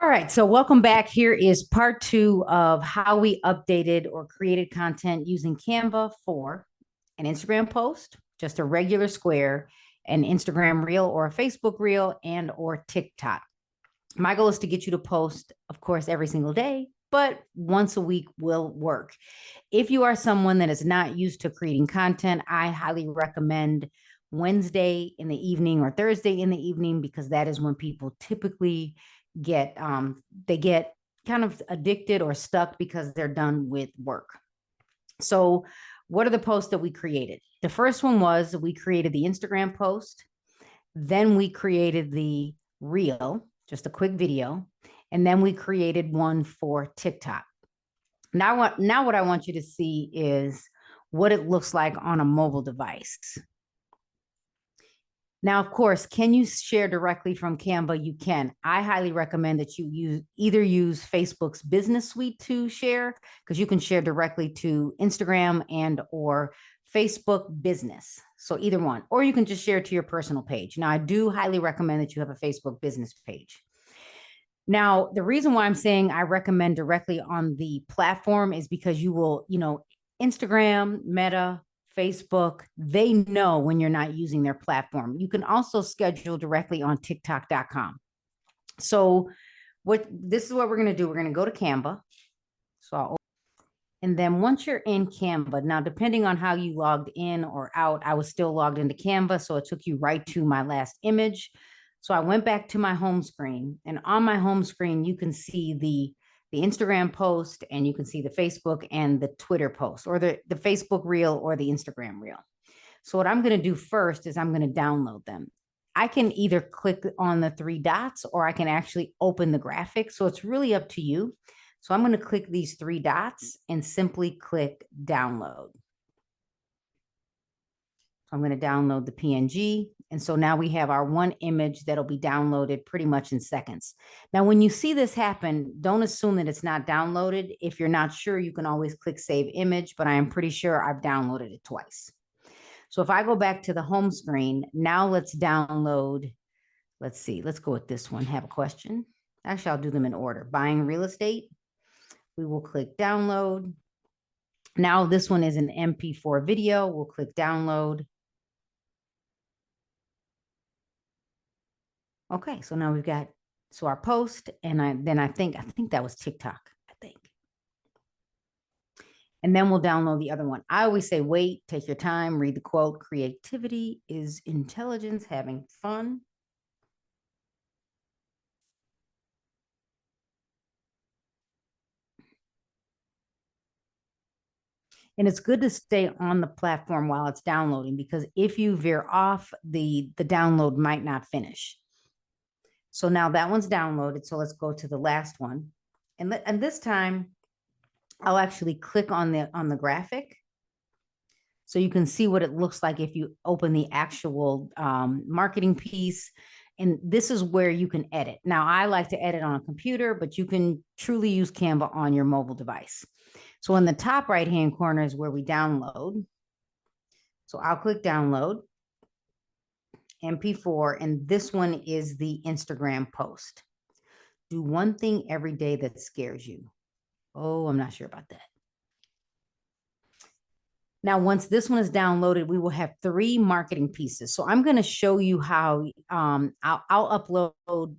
All right, so welcome back. Here is part two of how we updated or created content using Canva for an Instagram post, just a regular square, an Instagram reel or a Facebook reel, and or TikTok. My goal is to get you to post, of course, every single day, but once a week will work. If you are someone that is not used to creating content, I highly recommend Wednesday in the evening or Thursday in the evening, because that is when people typically get they get kind of addicted or stuck because they're done with work. So what are the posts that we created? The first one was we created the Instagram post, then we created the reel, just a quick video, and then we created one for TikTok. Now what I want you to see is what it looks like on a mobile device. Now, of course, can you share directly from Canva? You can. I highly recommend that you either use Facebook's business suite to share, because you can share directly to Instagram and or Facebook business. So either one, or you can just share to your personal page. Now, I do highly recommend that you have a Facebook business page. Now, the reason why I'm saying I recommend directly on the platform is because you will, Instagram, Meta, Facebook, they know when you're not using their platform. You can also schedule directly on TikTok.com. So this is what we're going to do. We're going to go to Canva. And then once you're in Canva, now depending on how you logged in or out, I was still logged into Canva, so it took you right to my last image. So I went back to my home screen, and on my home screen, you can see the Instagram post, and you can see the Facebook and the Twitter post, or the Facebook reel or the Instagram reel. So what I'm going to do first is I'm going to download them. I can either click on the three dots, or I can actually open the graphic. So it's really up to you. So I'm going to click these three dots and simply click download. I'm going to download the PNG. And so now we have our one image that'll be downloaded pretty much in seconds. Now, when you see this happen, don't assume that it's not downloaded. If you're not sure, you can always click save image, but I am pretty sure I've downloaded it twice. So if I go back to the home screen, now let's download. Let's see, let's go with this one. Have a question. Actually, I'll do them in order. Buying real estate. We will click download. Now this one is an MP4 video. We'll click download. Okay, so now we've got our post, and I think that was TikTok, I think. And then we'll download the other one. I always say, wait, take your time, read the quote. Creativity is intelligence, having fun. And it's good to stay on the platform while it's downloading, because if you veer off, the download might not finish. So now that one's downloaded. So let's go to the last one. And this time I'll actually click on the graphic, so you can see what it looks like if you open the actual marketing piece. And this is where you can edit. Now, I like to edit on a computer, but you can truly use Canva on your mobile device. So in the top right-hand corner is where we download. So I'll click download, MP4, and this one is the Instagram post. Do one thing every day that scares you. Oh, I'm not sure about that. Now, once this one is downloaded, we will have three marketing pieces. So I'm going to show you how I'll upload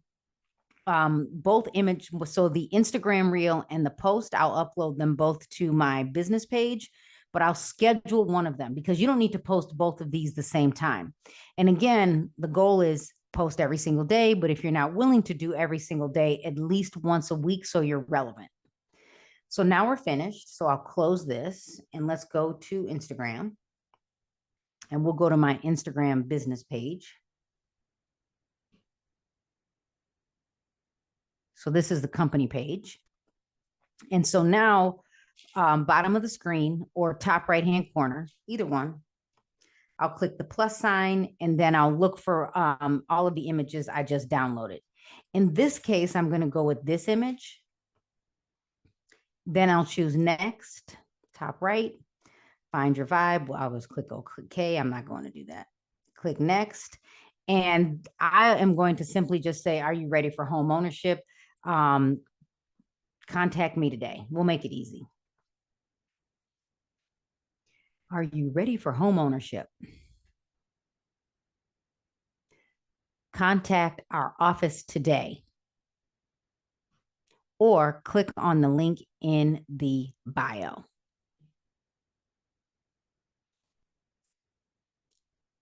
both image. So the Instagram reel and the post, I'll upload them both to my business page, but I'll schedule one of them, because you don't need to post both of these the same time. And again, the goal is post every single day, but if you're not willing to do every single day, at least once a week, so you're relevant. So now we're finished. So I'll close this, and let's go to Instagram, and we'll go to my Instagram business page. So this is the company page. And so now, bottom of the screen or top right-hand corner, either one, I'll click the plus sign, and then I'll look for all of the images I just downloaded. In this case, I'm going to go with this image. Then I'll choose next, top right, find your vibe. Well, I'll just click OK. I'm not going to do that. Click next. And I am going to simply just say, are you ready for home ownership? contact me today. We'll make it easy. Are you ready for home ownership? Contact our office today, or click on the link in the bio.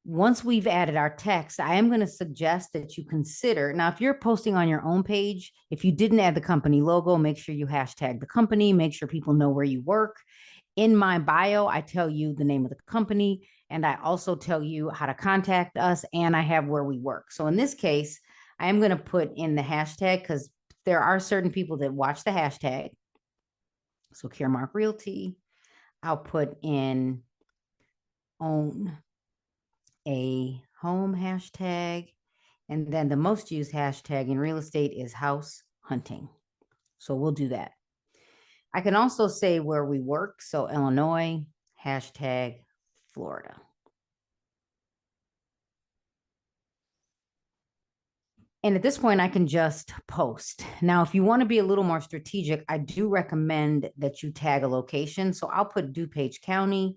Once we've added our text, I am going to suggest that you consider, now, if you're posting on your own page, if you didn't add the company logo, make sure you hashtag the company, make sure people know where you work. In my bio, I tell you the name of the company, and I also tell you how to contact us, and I have where we work. So in this case, I am going to put in the hashtag because there are certain people that watch the hashtag. So Caremark Realty, I'll put in own a home hashtag, and then the most used hashtag in real estate is house hunting. So we'll do that. I can also say where we work. So Illinois, hashtag Florida. And at this point, I can just post. Now, if you want to be a little more strategic, I do recommend that you tag a location. So I'll put DuPage County,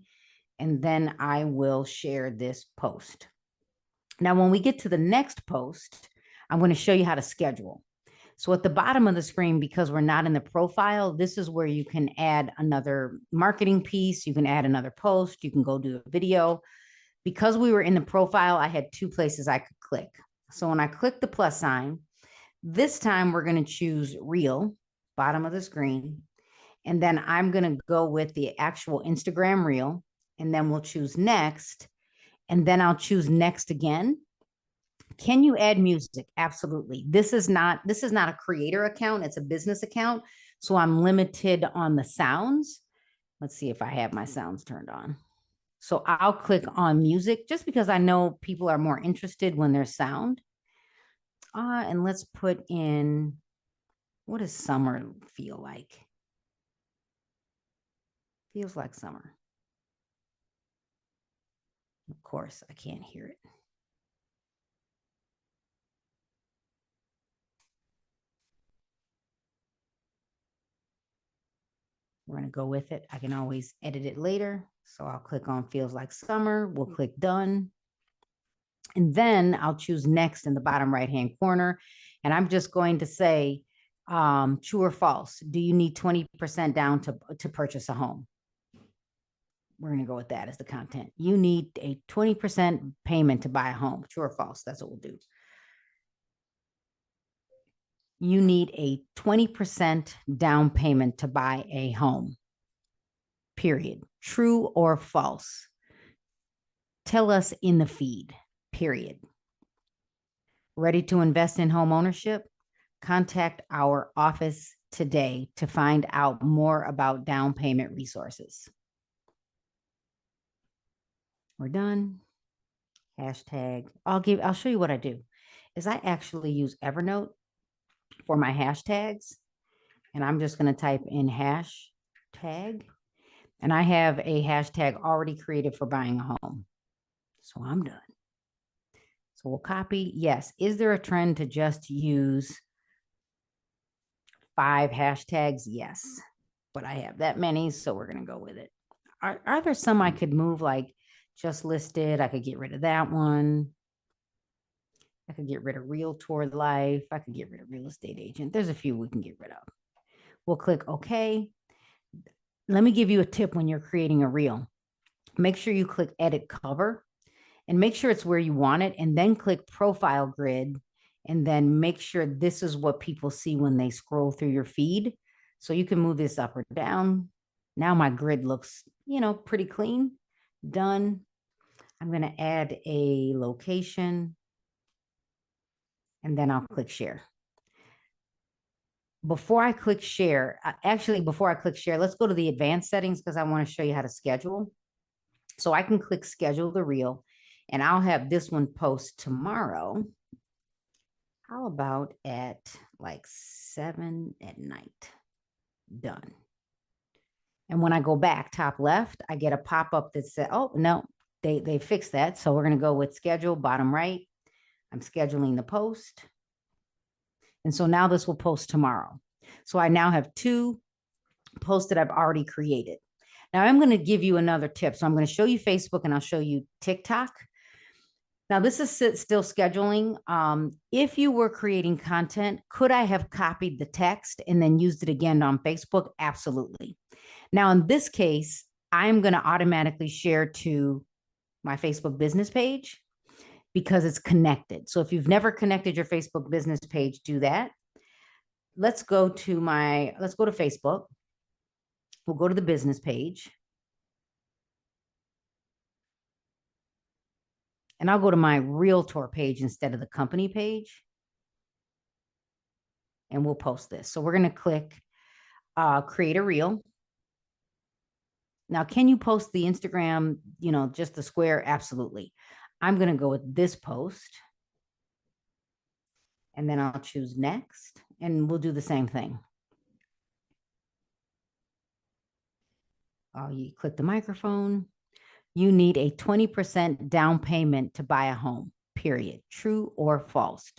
and then I will share this post. Now, when we get to the next post, I'm going to show you how to schedule. So at the bottom of the screen, because we're not in the profile, this is where you can add another marketing piece. You can add another post. You can go do a video. Because we were in the profile, I had two places I could click. So when I click the plus sign, this time we're going to choose Reel, bottom of the screen. And then I'm going to go with the actual Instagram Reel. And then we'll choose next. And then I'll choose next again. Can you add music? Absolutely. This is not a creator account. It's a business account. So I'm limited on the sounds. Let's see if I have my sounds turned on. So I'll click on music just because I know people are more interested when there's sound. And let's put in, what does summer feel like? Feels like summer. Of course, I can't hear it. We're going to go with it. I can always edit it later. So I'll click on feels like summer. We'll click done. And then I'll choose next in the bottom right-hand corner. And I'm just going to say, true or false. Do you need 20% down to purchase a home? We're going to go with that as the content. You need a 20% payment to buy a home. True or false? That's what we'll do. You need a 20% down payment to buy a home. Period. True or false? Tell us in the feed. Period. Ready to invest in home ownership? Contact our office today to find out more about down payment resources. We're done. Hashtag. I'll show you what I do. Is I actually use Evernote for my hashtags, and I'm just going to type in hashtag, and I have a hashtag already created for buying a home. So I'm done. So we'll copy. Yes. Is there a trend to just use 5 hashtags? Yes, but I have that many, so we're going to go with it. Are there some I could move, like just listed? I could get rid of that one. I could get rid of realtor life. I could get rid of real estate agent. There's a few we can get rid of. We'll click OK. Let me give you a tip when you're creating a reel. Make sure you click edit cover and make sure it's where you want it, and then click profile grid, and then make sure this is what people see when they scroll through your feed. So you can move this up or down. Now my grid looks, pretty clean. Done. I'm going to add a location, and then I'll click share. Before I click share, let's go to the advanced settings because I want to show you how to schedule. So I can click schedule the reel, and I'll have this one post tomorrow. How about at like 7 at night? Done. And when I go back top left, I get a pop-up that says, oh, no, they fixed that. So we're going to go with schedule bottom right. I'm scheduling the post. And so now this will post tomorrow. So I now have 2 posts that I've already created. Now I'm going to give you another tip. So I'm going to show you Facebook and I'll show you TikTok. Now this is still scheduling. If you were creating content, could I have copied the text and then used it again on Facebook? Absolutely. Now in this case, I'm going to automatically share to my Facebook business page because it's connected. So if you've never connected your Facebook business page, do that. Let's go to Facebook. We'll go to the business page. And I'll go to my realtor page instead of the company page. And we'll post this. So we're going to click create a reel. Now, can you post the Instagram, just the square? Absolutely. I'm going to go with this post. And then I'll choose next. And we'll do the same thing. You click the microphone. You need a 20% down payment to buy a home, period. True or false?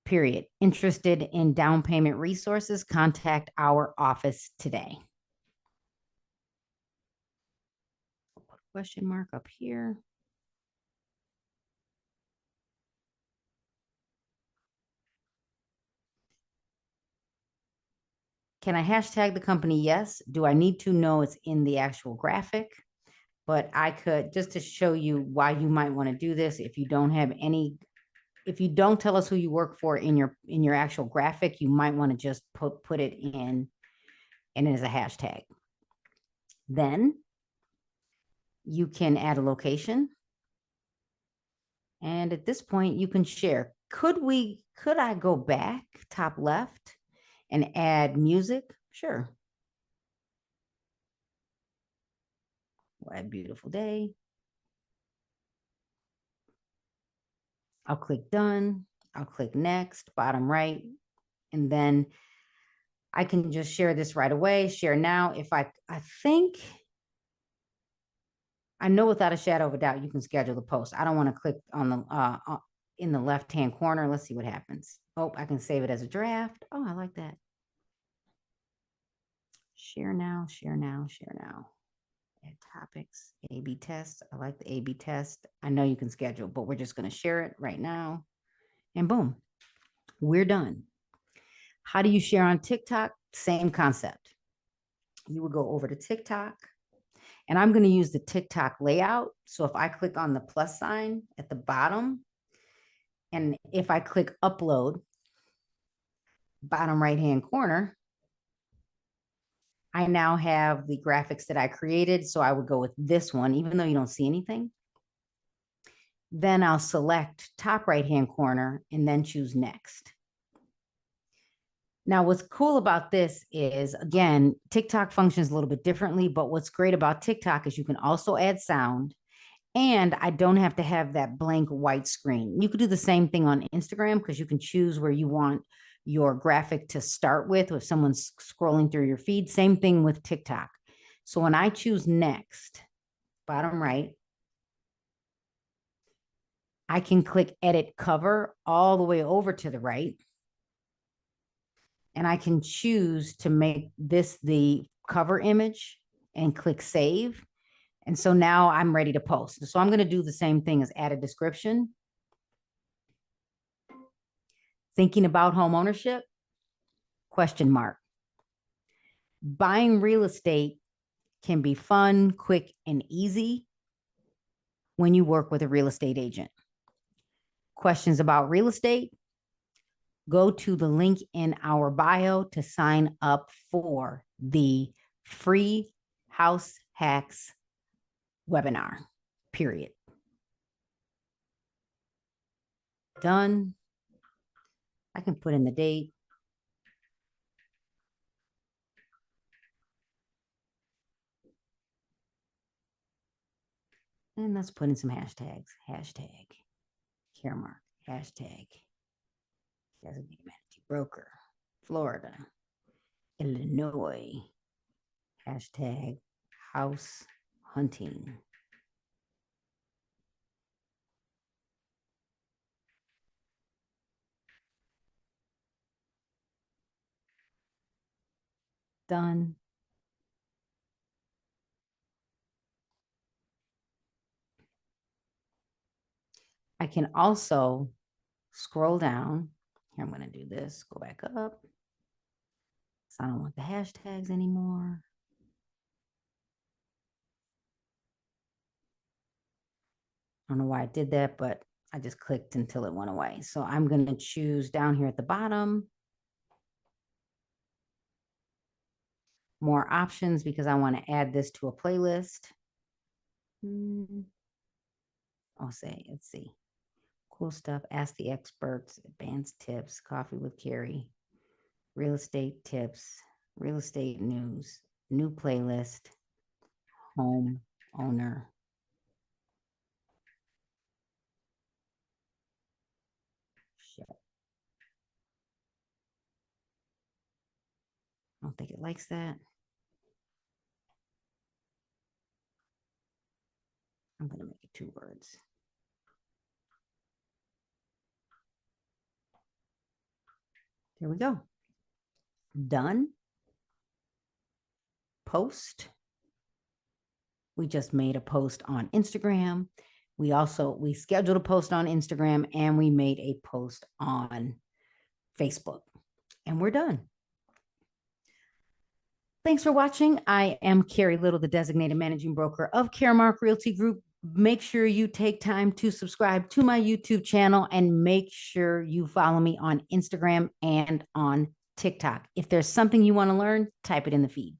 Period. Interested in down payment resources? Contact our office today. I'll put a question mark up here. Can I hashtag the company? Yes. Do I need to know it's in the actual graphic? But I could, just to show you why you might want to do this. If you don't tell us who you work for in your actual graphic, you might want to just put it in and as a hashtag. Then you can add a location. And at this point, you can share. Could I go back top left and add music? Sure. What a beautiful day. I'll click done. I'll click next, bottom right. And then I can just share this right away. Share now. If I think, I know without a shadow of a doubt, you can schedule the post. I don't want to click on the in the left-hand corner. Let's see what happens. Oh, I can save it as a draft. Oh, I like that. Share now, share now, share now. Add topics, A/B test. I like the A/B test. I know you can schedule, but we're just going to share it right now. And boom, we're done. How do you share on TikTok? Same concept. You would go over to TikTok, and I'm going to use the TikTok layout. So if I click on the plus sign at the bottom, and if I click upload, bottom right-hand corner, I now have the graphics that I created. So I would go with this one, even though you don't see anything. Then I'll select top right-hand corner and then choose next. Now, what's cool about this is, again, TikTok functions a little bit differently, but what's great about TikTok is you can also add sound, and I don't have to have that blank white screen. You could do the same thing on Instagram because you can choose where you want your graphic to start with if someone's scrolling through your feed. Same thing with TikTok. So when I choose next, bottom right, I can click edit cover all the way over to the right. And I can choose to make this the cover image and click save. And so now I'm ready to post. So I'm going to do the same thing as add a description. Thinking about home ownership? Question mark. Buying real estate can be fun, quick, and easy when you work with a real estate agent. Questions about real estate? Go to the link in our bio to sign up for the free house hacks webinar, period. Done. I can put in the date. And let's put in some hashtags. Hashtag, care mark, hashtag, designated managing broker, Florida, Illinois, hashtag, house hunting. Done. I can also scroll down. Here, I'm going to do this. Go back up. So I don't want the hashtags anymore. I don't know why I did that, but I just clicked until it went away. So I'm going to choose down here at the bottom more options because I want to add this to a playlist. I'll say, let's see. Cool stuff. Ask the experts, advanced tips, coffee with Carrie, real estate tips, real estate news, new playlist, home owner. Shit. I don't think it likes that. I'm going to make it 2 words. There we go. Done. Post. We just made a post on Instagram. We scheduled a post on Instagram and we made a post on Facebook. And we're done. Thanks for watching. I am Carrie Little, the designated managing broker of Caremark Realty Group. Make sure you take time to subscribe to my YouTube channel and make sure you follow me on Instagram and on TikTok. If there's something you want to learn, type it in the feed.